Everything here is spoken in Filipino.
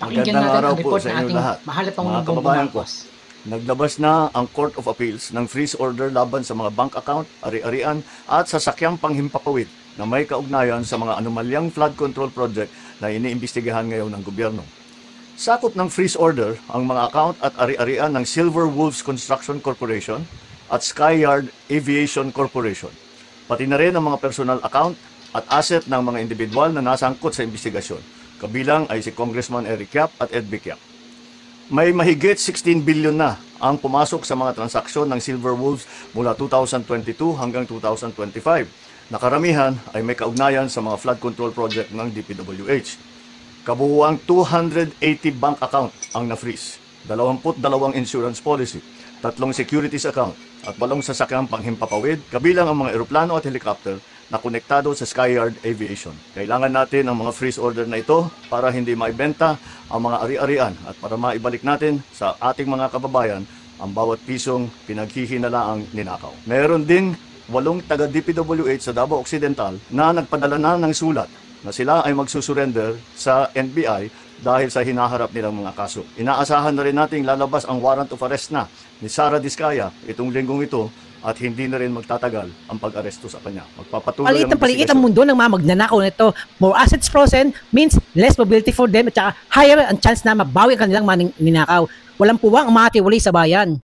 Pakinggan Magandang natin araw ang po report sa ng inyo ating lahat. mahal na Pangulong Mga Bongbong kababayan ko, Marcos. naglabas na ang Court of Appeals ng freeze order laban sa mga bank account, ari-arian at sasakyang panghimpapawid na may kaugnayan sa mga anomalyang flood control project na iniimbestigahan ngayon ng gobyerno. Sakop ng freeze order ang mga account at ari-arian ng Silver Wolves Construction Corporation at Skyyard Aviation Corporation, pati na rin ang mga personal account at asset ng mga individual na nasangkot sa investigasyon. Kabilang ay si Congressman Eric Yap at Ed Vic Yap. May mahigit 16 billion na ang pumasok sa mga transaksyon ng Silver Wolves mula 2022 hanggang 2025. Nakaramihan ay may kaugnayan sa mga flood control project ng DPWH. Kabuuang 280 bank account ang na-freeze, 22 insurance policy, 3 securities account at 8 sasakyang panghimpapawid, kabilang ang mga eroplano at helicopter na konektado sa Skyyard Aviation. Kailangan natin ang mga freeze order na ito para hindi maibenta ang mga ari-arian at para maibalik natin sa ating mga kababayan ang bawat pisong pinaghihinalaang ninakaw. Meron ding 8 taga-DPWH sa Davao Occidental na nagpadala na ng sulat na sila ay magsusurrender sa NBI dahil sa hinaharap nilang mga kaso. Inaasahan na rin nating lalabas ang warrant of arrest na ni Sara Diskaya itong linggong ito at hindi na rin magtatagal ang pag-aresto sa kanya. Magpapatuloy ang Paliit ang mundo ng mga magnanakaw nito. More assets frozen means less mobility for them at saka higher ang chance na mabawi ang kanilang ninakaw. Walang puwang ang mga tiwali sa bayan.